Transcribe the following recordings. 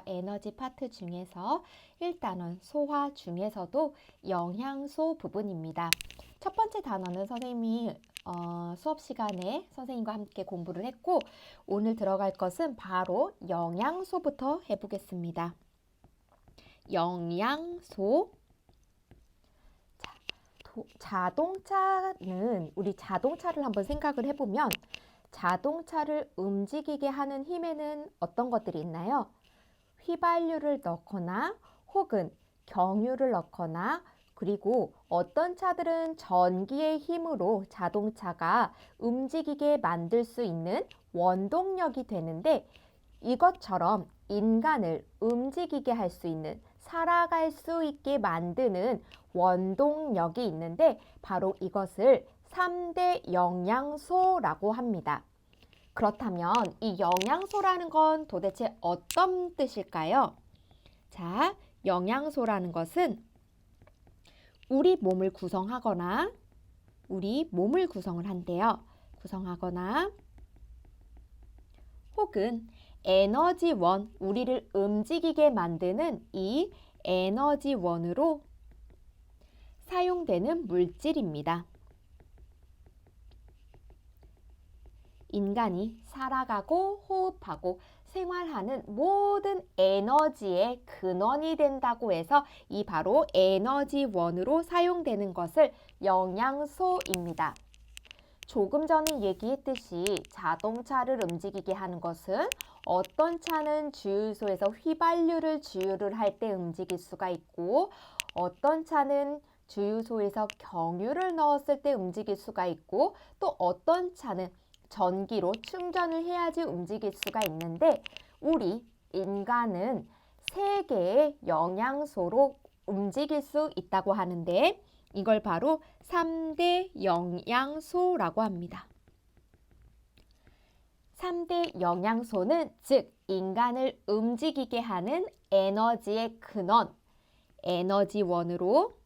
에너지 파트 중에서 1단원 소화 중에서도 영양소 부분입니다. 첫 번째 단원은 선생님이 수업 시간에 선생님과 함께 공부를 했고, 오늘 들어갈 것은 바로 영양소부터 해보겠습니다. 영양소. 자동차는, 우리 자동차를 한번 생각을 해보면 자동차를 움직이게 하는 힘에는 어떤 것들이 있나요? 휘발유를 넣거나 혹은 경유를 넣거나, 그리고 어떤 차들은 전기의 힘으로 자동차가 움직이게 만들 수 있는 원동력이 되는데, 이것처럼 인간을 움직이게 할 수 있는, 살아갈 수 있게 만드는 원동력이 있는데, 바로 이것을 3대 영양소라고 합니다. 그렇다면 이 영양소라는 건 도대체 어떤 뜻일까요? 자, 영양소라는 것은 우리 몸을 구성하거나, 우리 몸을 구성을 한대요. 구성하거나 혹은 에너지원, 우리를 움직이게 만드는 이 에너지원으로 사용되는 물질입니다. 인간이 살아가고 호흡하고 생활하는 모든 에너지의 근원이 된다고 해서 이 바로 에너지원으로 사용되는 것을 영양소입니다. 조금 전에 얘기했듯이 자동차를 움직이게 하는 것은, 어떤 차는 주유소에서 휘발유를 주유를 할 때 움직일 수가 있고, 어떤 차는 주유소에서 경유를 넣었을 때 움직일 수가 있고, 또 어떤 차는 전기로 충전을 해야지 움직일 수가 있는데, 우리 인간은 3개의 영양소로 움직일 수 있다고 하는데, 이걸 바로 3대 영양소라고 합니다. 3대 영양소는 즉 인간을 움직이게 하는 에너지의 근원, 에너지원으로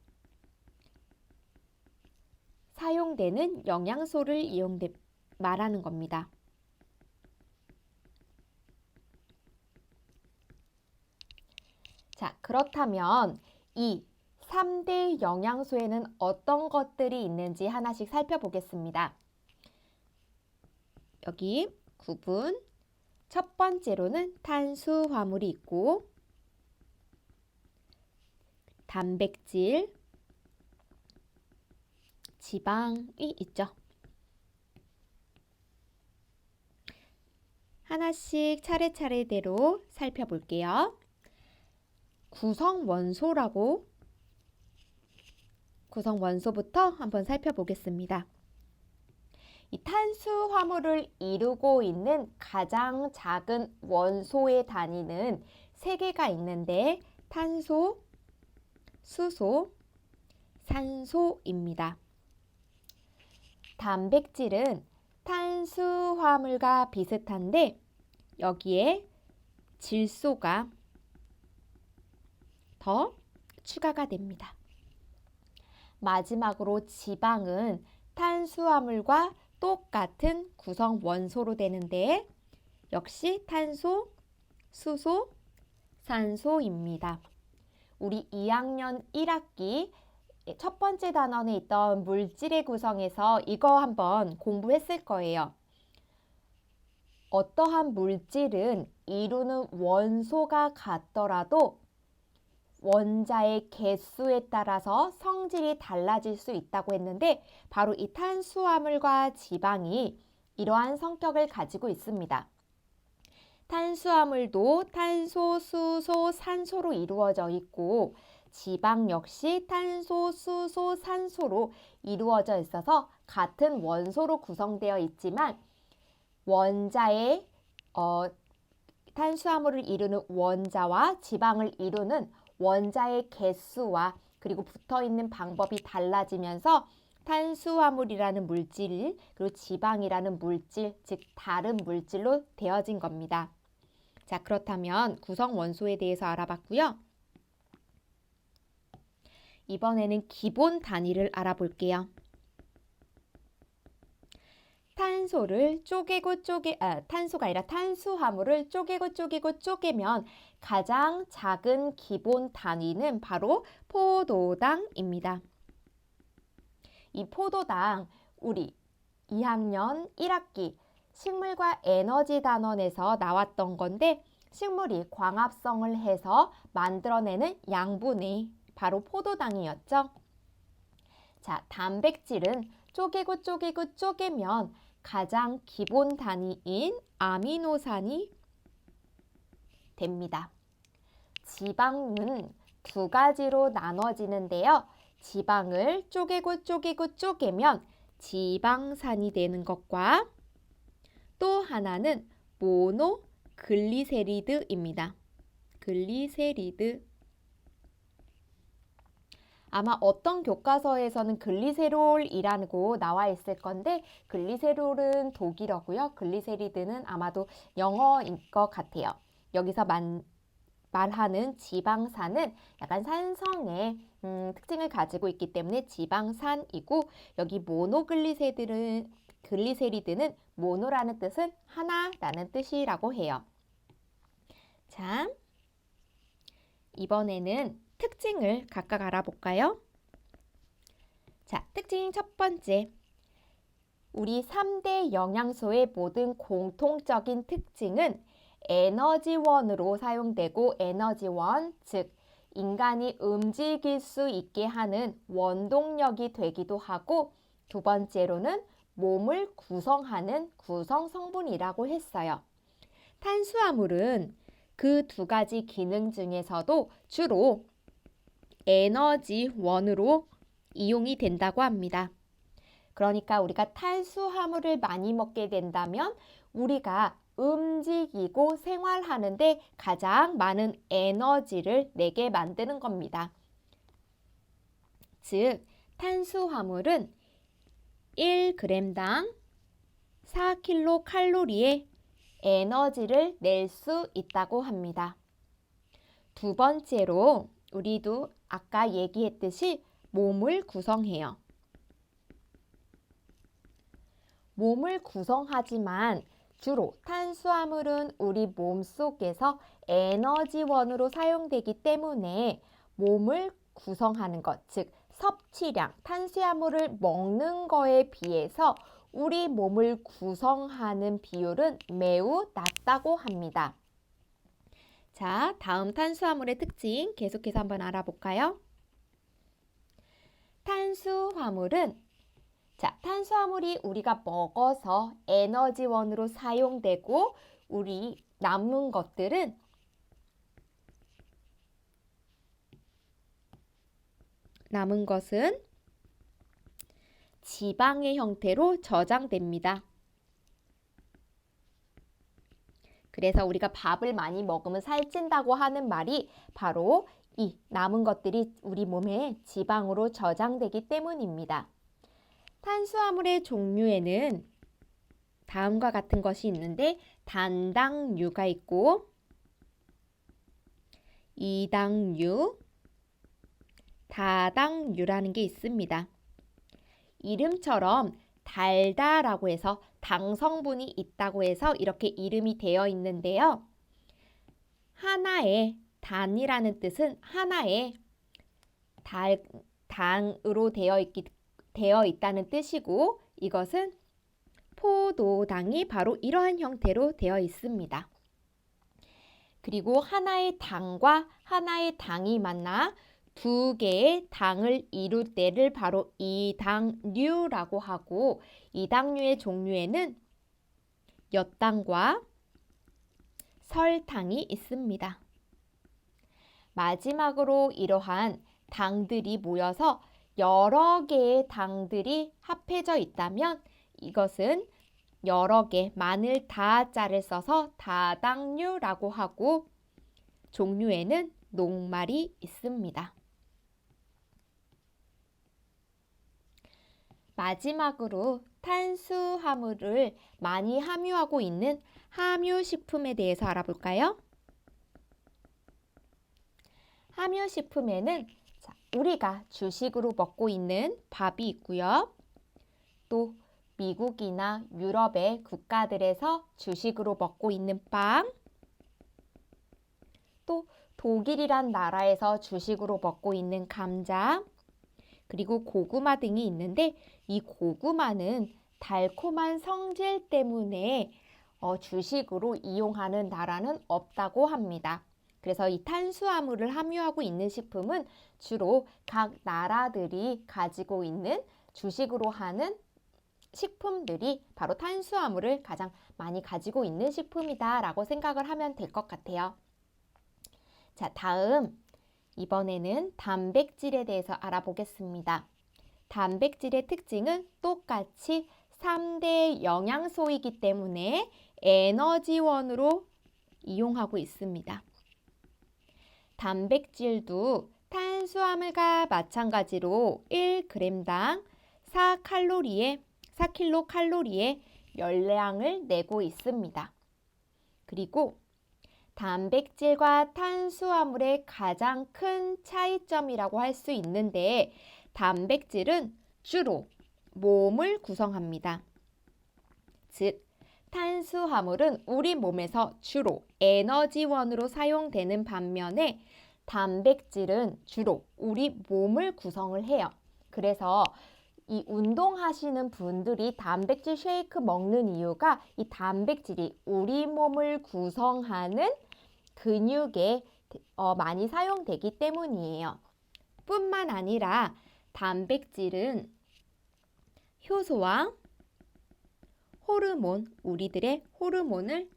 사용되는 영양소를 말하는 겁니다. 자, 그렇다면 이 3대 영양소에는 어떤 것들이 있는지 하나씩 살펴보겠습니다. 여기 구분. 첫 번째로는 탄수화물이 있고, 단백질, 지방이 있죠. 하나씩 차례차례대로 살펴볼게요. 구성원소부터 한번 살펴보겠습니다. 이 탄수화물을 이루고 있는 가장 작은 원소의 단위는 3개가 있는데, 탄소, 수소, 산소입니다. 단백질은 탄수화물과 비슷한데 여기에 질소가 더 추가가 됩니다. 마지막으로 지방은 탄수화물과 똑같은 구성 원소로 되는데, 역시 탄소, 수소, 산소입니다. 우리 2학년 1학기 첫 번째 단원에 있던 물질의 구성에서 이거 한번 공부했을 거예요. 어떠한 물질은 이루는 원소가 같더라도 원자의 개수에 따라서 성질이 달라질 수 있다고 했는데, 바로 이 탄수화물과 지방이 이러한 성격을 가지고 있습니다. 탄수화물도 탄소, 수소, 산소로 이루어져 있고, 지방 역시 탄소, 수소, 산소로 이루어져 있어서 같은 원소로 구성되어 있지만, 원자의 탄수화물을 이루는 원자와 지방을 이루는 원자의 개수와 그리고 붙어있는 방법이 달라지면서 탄수화물이라는 물질, 그리고 지방이라는 물질, 즉 다른 물질로 되어진 겁니다. 자, 그렇다면 구성 원소에 대해서 알아봤고요. 이번에는 기본 단위를 알아볼게요. 탄소가 아니라 탄수화물을 쪼개고 쪼개면 가장 작은 기본 단위는 바로 포도당입니다. 이 포도당 우리 2학년 1학기 식물과 에너지 단원에서 나왔던 건데 식물이 광합성을 해서 만들어내는 양분이 바로 포도당이었죠. 자, 단백질은 쪼개면 가장 기본 단위인 아미노산이 됩니다. 지방은 두 가지로 나눠지는데요. 지방을 쪼개면 지방산이 되는 것과 또 하나는 모노글리세리드입니다. 글리세리드. 아마 어떤 교과서에서는 글리세롤이라고 나와 있을 건데 글리세롤은 독일어고요. 글리세리드는 아마도 영어인 것 같아요. 여기서 말하는 지방산은 약간 산성의 특징을 가지고 있기 때문에 지방산이고 여기 글리세리드는 모노라는 뜻은 하나라는 뜻이라고 해요. 자, 이번에는 특징을 각각 알아볼까요? 자, 특징 첫 번째. 우리 3대 영양소의 모든 공통적인 특징은 에너지원으로 사용되고 에너지원, 즉 인간이 움직일 수 있게 하는 원동력이 되기도 하고 두 번째로는 몸을 구성하는 구성 성분이라고 했어요. 탄수화물은 그 두 가지 기능 중에서도 주로 에너지원으로 이용이 된다고 합니다. 그러니까 우리가 탄수화물을 많이 먹게 된다면 우리가 움직이고 생활하는데 가장 많은 에너지를 내게 만드는 겁니다. 즉, 탄수화물은 1g당 4kcal의 에너지를 낼 수 있다고 합니다. 두 번째로 우리도 아까 얘기했듯이 몸을 구성해요. 몸을 구성하지만 주로 탄수화물은 우리 몸속에서 에너지원으로 사용되기 때문에 몸을 구성하는 것, 즉 섭취량, 탄수화물을 먹는 거에 비해서 우리 몸을 구성하는 비율은 매우 낮다고 합니다. 자, 다음 탄수화물의 특징 계속해서 한번 알아볼까요? 탄수화물이 우리가 먹어서 에너지원으로 사용되고 우리 남은 것은 지방의 형태로 저장됩니다. 그래서 우리가 밥을 많이 먹으면 살찐다고 하는 말이 바로 이 남은 것들이 우리 몸에 지방으로 저장되기 때문입니다. 탄수화물의 종류에는 다음과 같은 것이 있는데 단당류가 있고 이당류, 다당류라는 게 있습니다. 이름처럼 달다라고 해서 당 성분이 있다고 해서 이렇게 이름이 되어 있는데요. 하나의 단이라는 뜻은 하나의 당으로 되어 있다는 뜻이고 이것은 포도당이 바로 이러한 형태로 되어 있습니다. 그리고 하나의 당과 하나의 당이 만나 두 개의 당을 이룰 때를 바로 이당류라고 하고 이당류의 종류에는 엿당과 설탕이 있습니다. 마지막으로 이러한 당들이 모여서 여러 개의 당들이 합해져 있다면 이것은 여러 개, 마늘 다자를 써서 다당류라고 하고 종류에는 녹말이 있습니다. 마지막으로 탄수화물을 많이 함유하고 있는 함유식품에 대해서 알아볼까요? 함유식품에는 우리가 주식으로 먹고 있는 밥이 있고요. 또 미국이나 유럽의 국가들에서 주식으로 먹고 있는 빵, 또 독일이란 나라에서 주식으로 먹고 있는 감자, 그리고 고구마 등이 있는데 이 고구마는 달콤한 성질 때문에 주식으로 이용하는 나라는 없다고 합니다. 그래서 이 탄수화물을 함유하고 있는 식품은 주로 각 나라들이 가지고 있는 주식으로 하는 식품들이 바로 탄수화물을 가장 많이 가지고 있는 식품이다 라고 생각을 하면 될 것 같아요. 자, 다음 이번에는 단백질에 대해서 알아보겠습니다. 단백질의 특징은 똑같이 3대 영양소이기 때문에 에너지원으로 이용하고 있습니다. 단백질도 탄수화물과 마찬가지로 1g당 4kcal의 열량을 내고 있습니다. 그리고 단백질과 탄수화물의 가장 큰 차이점이라고 할 수 있는데 단백질은 주로 몸을 구성합니다. 즉, 탄수화물은 우리 몸에서 주로 에너지원으로 사용되는 반면에 단백질은 주로 우리 몸을 구성을 해요. 그래서 이 운동하시는 분들이 단백질 쉐이크 먹는 이유가 이 단백질이 우리 몸을 구성하는 근육에 많이 사용되기 때문이에요. 뿐만 아니라 단백질은 효소와 호르몬, 우리들의 호르몬을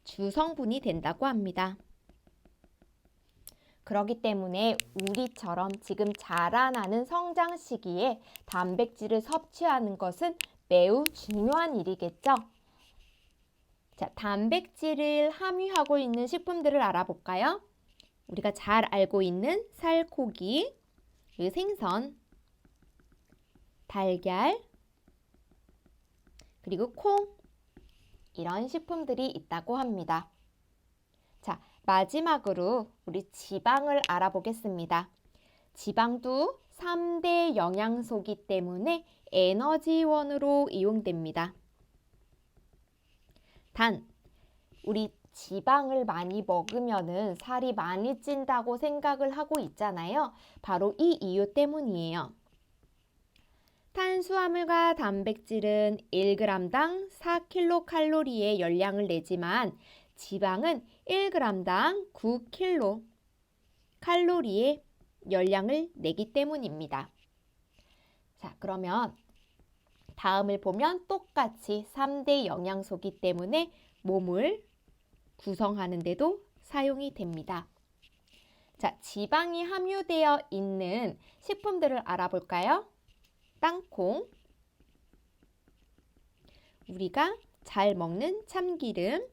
주성분이 된다고 합니다. 그렇기 때문에 우리처럼 지금 자라나는 성장 시기에 단백질을 섭취하는 것은 매우 중요한 일이겠죠. 자, 단백질을 함유하고 있는 식품들을 알아볼까요? 우리가 잘 알고 있는 살코기, 생선, 달걀, 그리고 콩, 이런 식품들이 있다고 합니다. 자, 마지막으로 우리 지방을 알아보겠습니다. 지방도 3대 영양소이기 때문에 에너지원으로 이용됩니다. 단, 우리 지방을 많이 먹으면은 살이 많이 찐다고 생각을 하고 있잖아요. 바로 이 이유 때문이에요. 탄수화물과 단백질은 1g당 4kcal의 열량을 내지만 지방은 1g당 9kcal의 열량을 내기 때문입니다. 자, 그러면 다음을 보면 똑같이 3대 영양소이기 때문에 몸을 구성하는 데도 사용이 됩니다. 자, 지방이 함유되어 있는 식품들을 알아볼까요? 땅콩, 우리가 잘 먹는 참기름,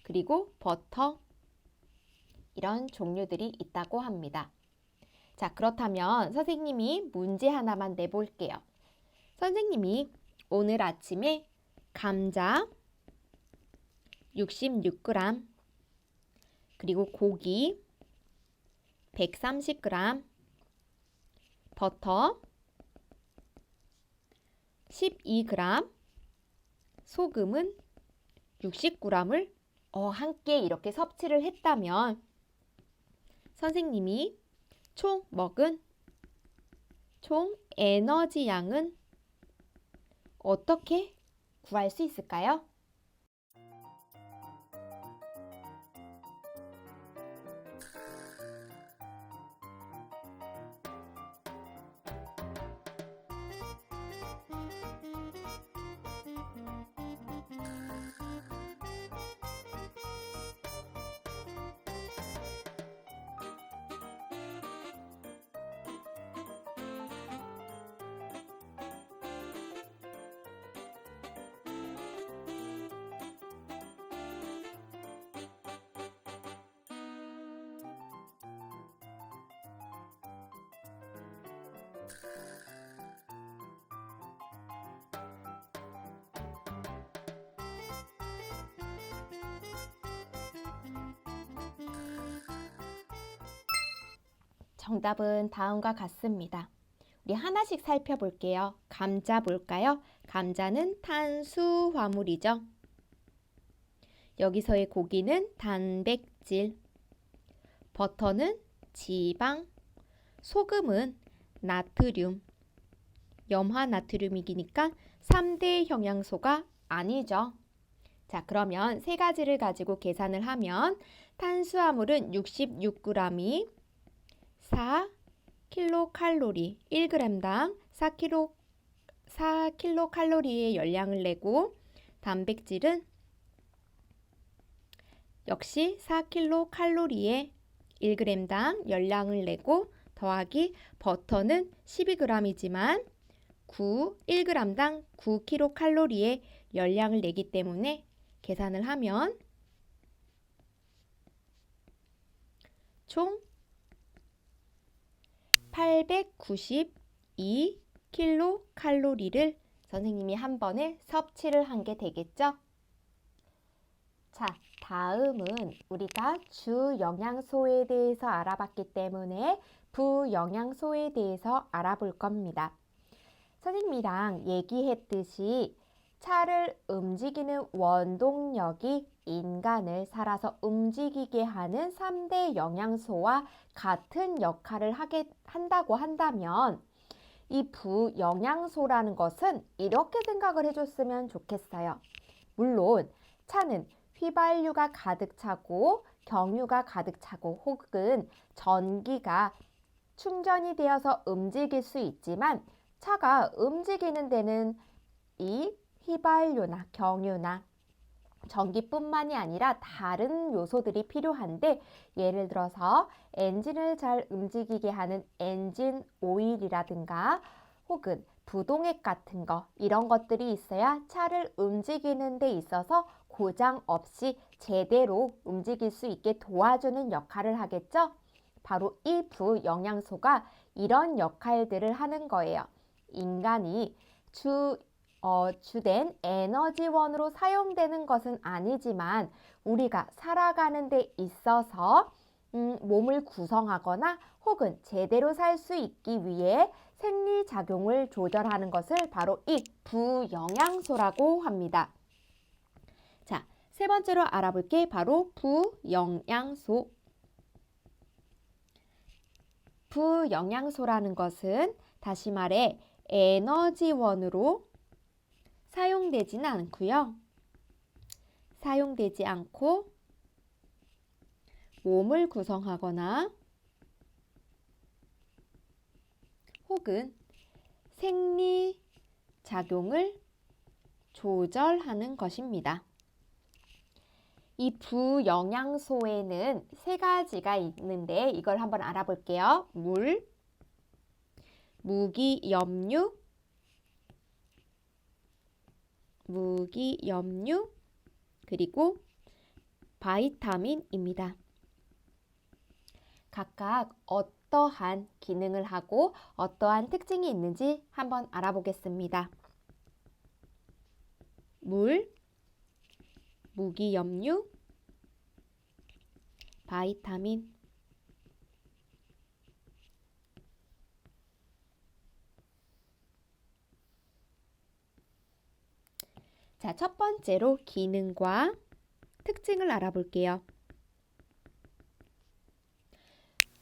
그리고 버터, 이런 종류들이 있다고 합니다. 자, 그렇다면 선생님이 문제 하나만 내볼게요. 선생님이 오늘 아침에 감자 66g, 그리고 고기 130g, 버터 12g, 소금은 60g을 함께 이렇게 섭취를 했다면 선생님이 총 먹은 총 에너지 양은 어떻게 구할 수 있을까요? 정답은 다음과 같습니다. 우리 하나씩 살펴볼게요. 감자 볼까요? 감자는 탄수화물이죠. 여기서의 고기는 단백질, 버터는 지방, 소금은 나트륨, 염화나트륨이니까 3대 영양소가 아니죠. 자, 그러면 세 가지를 가지고 계산을 하면 탄수화물은 66g이 4kcal, 1g당 4kcal의 열량을 내고 단백질은 역시 4kcal의 1g당 열량을 내고 더하기 버터는 12g이지만 1g당 9kcal의 열량을 내기 때문에 계산을 하면 총 892kcal를 선생님이 한 번에 섭취를 한 게 되겠죠? 자, 다음은 우리가 주 영양소에 대해서 알아봤기 때문에 부영양소에 대해서 알아볼 겁니다. 선생님이랑 얘기했듯이 차를 움직이는 원동력이 인간을 살아서 움직이게 하는 3대 영양소와 같은 역할을 한다고 한다면 이 부영양소라는 것은 이렇게 생각을 해줬으면 좋겠어요. 물론 차는 휘발유가 가득 차고 경유가 가득 차고 혹은 전기가 충전이 되어서 움직일 수 있지만 차가 움직이는 데는 이 휘발유나 경유나 전기뿐만이 아니라 다른 요소들이 필요한데 예를 들어서 엔진을 잘 움직이게 하는 엔진 오일이라든가 혹은 부동액 같은 거 이런 것들이 있어야 차를 움직이는 데 있어서 고장 없이 제대로 움직일 수 있게 도와주는 역할을 하겠죠? 바로 이 부영양소가 이런 역할들을 하는 거예요. 인간이 주된 에너지원으로 사용되는 것은 아니지만 우리가 살아가는 데 있어서 몸을 구성하거나 혹은 제대로 살 수 있기 위해 생리작용을 조절하는 것을 바로 이 부영양소라고 합니다. 자, 세 번째로 알아볼 게 바로 부영양소. 부영양소라는 것은 다시 말해 에너지원으로 사용되지는 않고요. 사용되지 않고 몸을 구성하거나 혹은 생리작용을 조절하는 것입니다. 이 부영양소에는 세 가지가 있는데 이걸 한번 알아볼게요. 물, 무기염류, 그리고 바이타민입니다. 각각 어떠한 기능을 하고 어떠한 특징이 있는지 한번 알아보겠습니다. 물, 무기염류, 바이타민. 자, 첫 번째로 기능과 특징을 알아볼게요.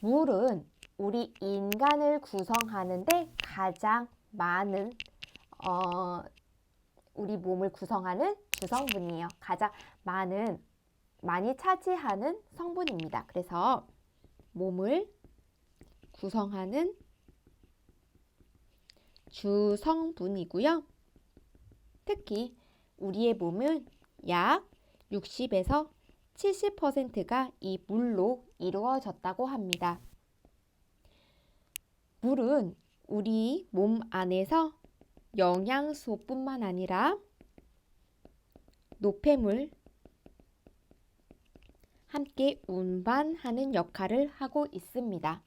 물은 우리 인간을 구성하는데 가장 많은 우리 몸을 구성하는 주성분이에요. 가장 많이 차지하는 성분입니다. 그래서 몸을 구성하는 주성분이고요. 특히 우리의 몸은 약 60에서 70%가 이 물로 이루어졌다고 합니다. 물은 우리 몸 안에서 영양소뿐만 아니라 노폐물 함께 운반하는 역할을 하고 있습니다.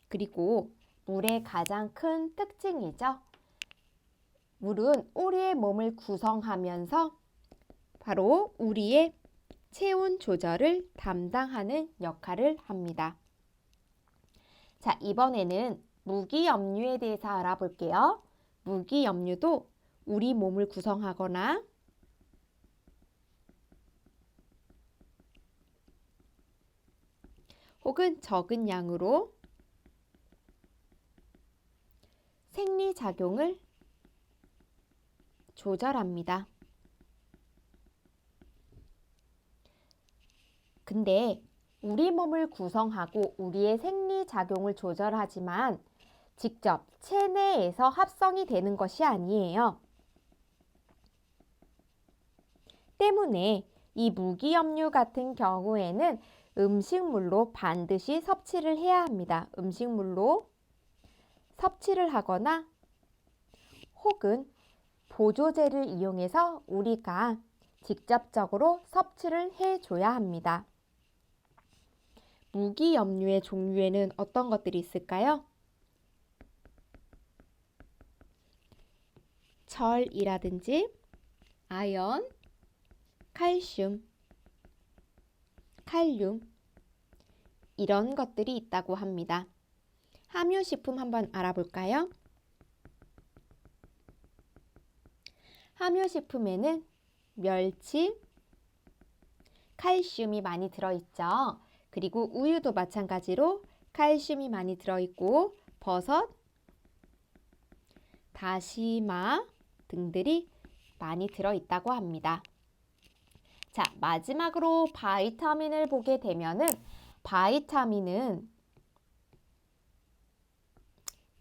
그리고 물의 가장 큰 특징이죠. 물은 우리의 몸을 구성하면서 바로 우리의 체온 조절을 담당하는 역할을 합니다. 자, 이번에는 무기염류에 대해서 알아볼게요. 무기염류도 우리 몸을 구성하거나 혹은 적은 양으로 생리작용을 조절합니다. 근데 우리 몸을 구성하고 우리의 생리작용을 조절하지만 직접 체내에서 합성이 되는 것이 아니에요. 때문에 이 무기염류 같은 경우에는 음식물로 반드시 섭취를 해야 합니다. 음식물로 섭취를 하거나 혹은 보조제를 이용해서 우리가 직접적으로 섭취를 해줘야 합니다. 무기염류의 종류에는 어떤 것들이 있을까요? 철이라든지 아연, 칼슘, 칼륨 이런 것들이 있다고 합니다. 함유식품 한번 알아볼까요? 함유식품에는 멸치, 칼슘이 많이 들어있죠. 그리고 우유도 마찬가지로 칼슘이 많이 들어있고 버섯, 다시마 등들이 많이 들어있다고 합니다. 자, 마지막으로 바이타민을 보게 되면은 바이타민은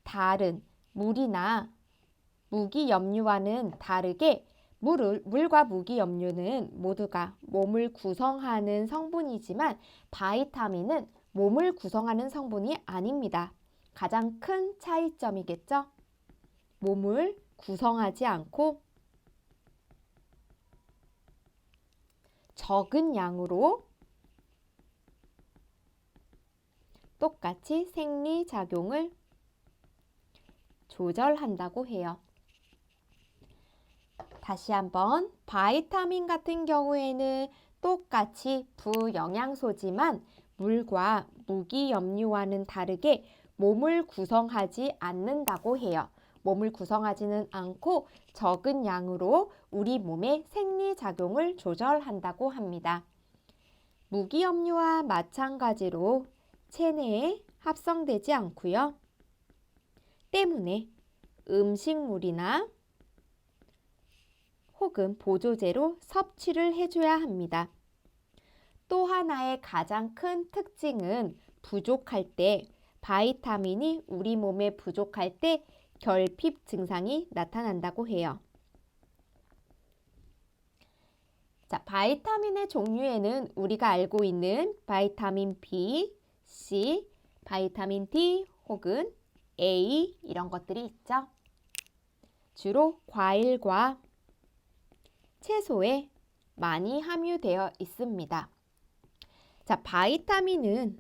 다른 물이나 무기염류와는 다르게 물과 무기염류는 모두가 몸을 구성하는 성분이지만 바이타민은 몸을 구성하는 성분이 아닙니다. 가장 큰 차이점이겠죠? 몸을 구성하지 않고 적은 양으로 똑같이 생리작용을 조절한다고 해요. 다시 한번 바이타민 같은 경우에는 똑같이 부영양소지만 물과 무기염류와는 다르게 몸을 구성하지 않는다고 해요. 몸을 구성하지는 않고 적은 양으로 우리 몸의 생리작용을 조절한다고 합니다. 무기염류와 마찬가지로 체내에 합성되지 않고요. 때문에 음식물이나 혹은 보조제로 섭취를 해줘야 합니다. 또 하나의 가장 큰 특징은 부족할 때, 바이타민이 우리 몸에 부족할 때 결핍 증상이 나타난다고 해요. 자, 바이타민의 종류에는 우리가 알고 있는 바이타민 B, C, 바이타민 D 혹은 A 이런 것들이 있죠. 주로 과일과 채소에 많이 함유되어 있습니다. 자, 바이타민은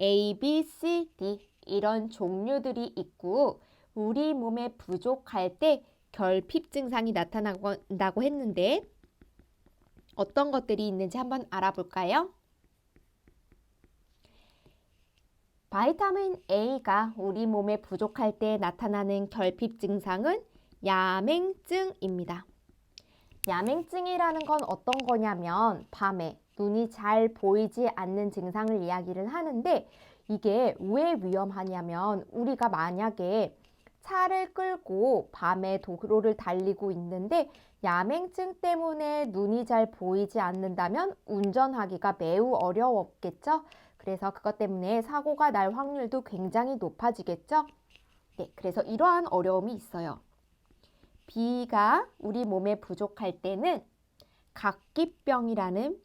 A, B, C, D 이런 종류들이 있고 우리 몸에 부족할 때 결핍 증상이 나타난다고 했는데 어떤 것들이 있는지 한번 알아볼까요? 바이타민 A가 우리 몸에 부족할 때 나타나는 결핍 증상은 야맹증입니다. 야맹증이라는 건 어떤 거냐면 밤에 눈이 잘 보이지 않는 증상을 이야기를 하는데 이게 왜 위험하냐면 우리가 만약에 차를 끌고 밤에 도로를 달리고 있는데 야맹증 때문에 눈이 잘 보이지 않는다면 운전하기가 매우 어려웠겠죠? 그래서 그것 때문에 사고가 날 확률도 굉장히 높아지겠죠? 네, 그래서 이러한 어려움이 있어요. B가 우리 몸에 부족할 때는 각기병이라는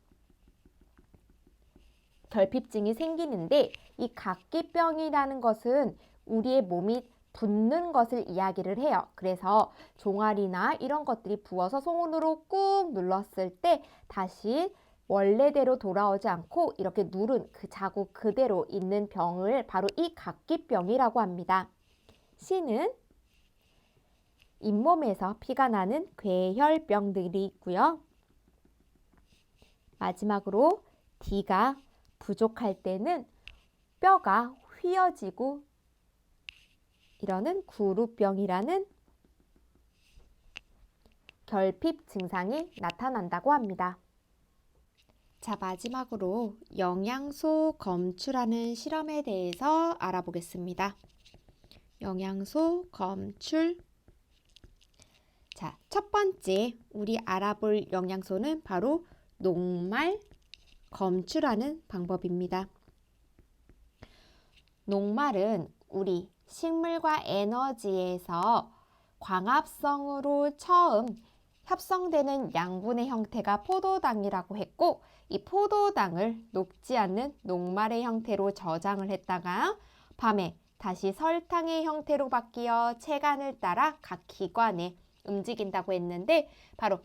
결핍증이 생기는데 이 각기병이라는 것은 우리의 몸이 붓는 것을 이야기를 해요. 그래서 종아리나 이런 것들이 부어서 손으로 꾹 눌렀을 때 다시 원래대로 돌아오지 않고 이렇게 누른 그 자국 그대로 있는 병을 바로 이 각기병이라고 합니다. C는 잇몸에서 피가 나는 괴혈병들이 있고요. 마지막으로 D가 부족할 때는 뼈가 휘어지고 이러는 구루병이라는 결핍 증상이 나타난다고 합니다. 자, 마지막으로 영양소 검출하는 실험에 대해서 알아보겠습니다. 영양소 검출. 자, 첫 번째 우리 알아볼 영양소는 바로 녹말 검출하는 방법입니다. 녹말은 우리 식물과 에너지에서 광합성으로 처음 합성되는 양분의 형태가 포도당이라고 했고, 이 포도당을 녹지 않는 녹말의 형태로 저장을 했다가 밤에 다시 설탕의 형태로 바뀌어 체간을 따라 각 기관에 움직인다고 했는데, 바로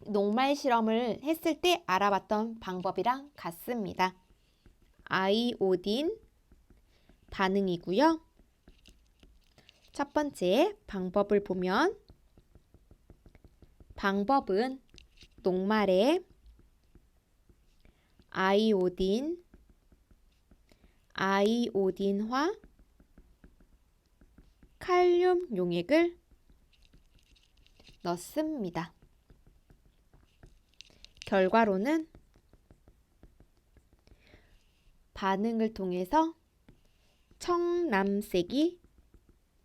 녹말 실험을 했을 때 알아봤던 방법이랑 같습니다. 아이오딘 반응이고요. 첫 번째 방법을 보면, 방법은 녹말에 아이오딘화 칼륨 용액을 넣습니다. 결과로는 반응을 통해서 청남색이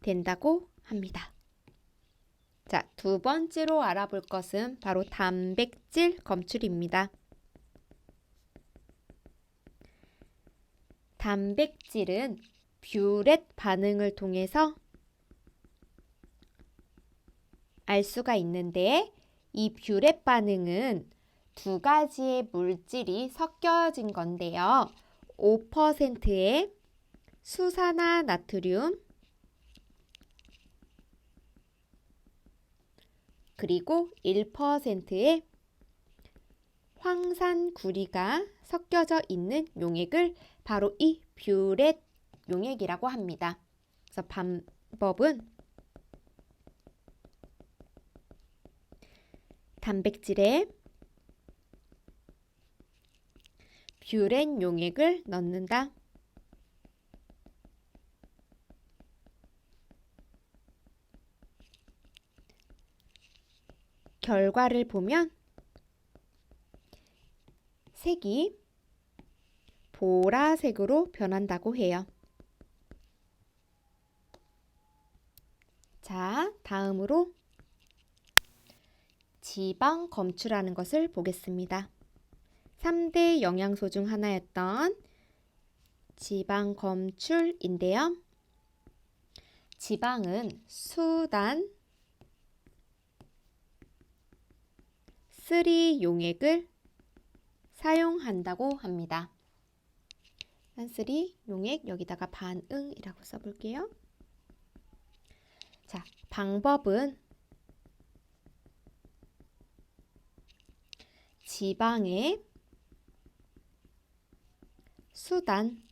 된다고 합니다. 자, 두 번째로 알아볼 것은 바로 단백질 검출입니다. 단백질은 뷰렛 반응을 통해서 알 수가 있는데, 이 뷰렛 반응은 두 가지의 물질이 섞여진 건데요. 5%의 수산화나트륨 그리고 1%의 황산구리가 섞여져 있는 용액을 바로 이 뷰렛 용액이라고 합니다. 그래서 방법은 단백질에 뷰렛 용액을 넣는다. 결과를 보면 색이 보라색으로 변한다고 해요. 자, 다음으로 지방 검출하는 것을 보겠습니다. 3대 영양소 중 하나였던 지방 검출인데요. 지방은 수단 3 용액을 사용한다고 합니다. 산쓰리 용액 여기다가 반응이라고 써볼게요. 자, 방법은 지방에 수단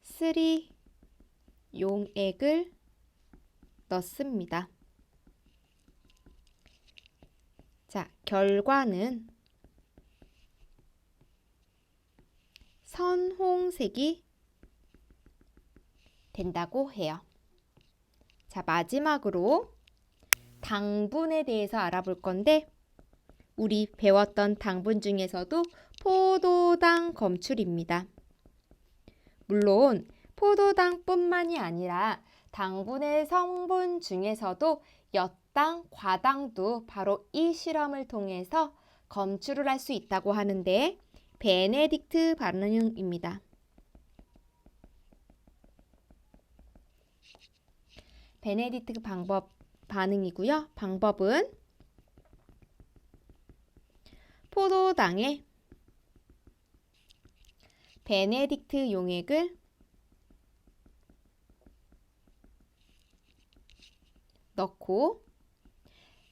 3 용액을 넣습니다. 자, 결과는 선홍색이 된다고 해요. 자, 마지막으로 당분에 대해서 알아볼 건데, 우리 배웠던 당분 중에서도 포도당 검출입니다. 물론 포도당뿐만이 아니라 당분의 성분 중에서도 엿당, 과당도 바로 이 실험을 통해서 검출을 할 수 있다고 하는데, 베네딕트 반응입니다. 베네딕트 반응이고요. 방법은 포도당에 베네딕트 용액을 넣고,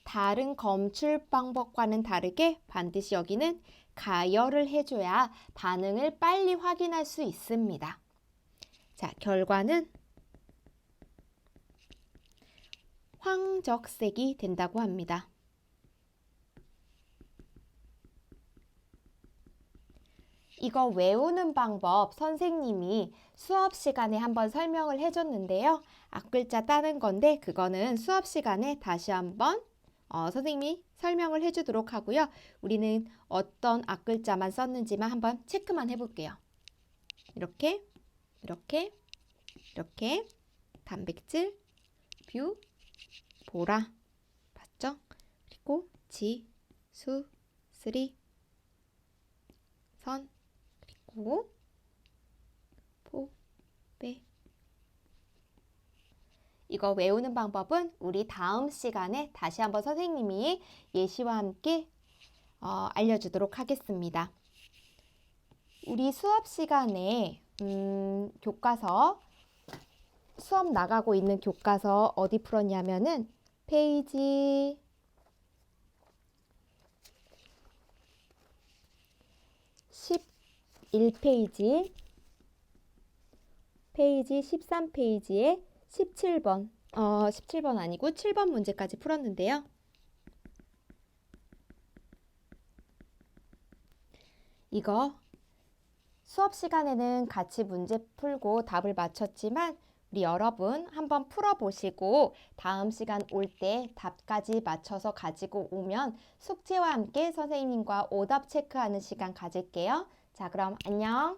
다른 검출 방법과는 다르게 반드시 여기는 가열을 해줘야 반응을 빨리 확인할 수 있습니다. 자, 결과는 황적색이 된다고 합니다. 이거 외우는 방법 선생님이 수업 시간에 한번 설명을 해줬는데요. 앞글자 따는 건데 그거는 수업 시간에 다시 한번 선생님이 설명을 해주도록 하고요. 우리는 어떤 앞글자만 썼는지만 한번 체크만 해볼게요. 이렇게, 이렇게, 이렇게 단백질, 뷰, 보라, 맞죠? 그리고 지, 수, 쓰리, 선, 그리고 포, 빼. 이거 외우는 방법은 우리 다음 시간에 다시 한번 선생님이 예시와 함께 알려주도록 하겠습니다. 우리 수업 시간에 교과서 수업 나가고 있는 교과서 어디 풀었냐면은 페이지 11페이지, 페이지 13페이지에 17번, 17번 아니고 7번 문제까지 풀었는데요. 이거 수업 시간에는 같이 문제 풀고 답을 맞췄지만 우리 여러분 한번 풀어보시고 다음 시간 올 때 답까지 맞춰서 가지고 오면 숙제와 함께 선생님과 오답 체크하는 시간 가질게요. 자, 그럼 안녕.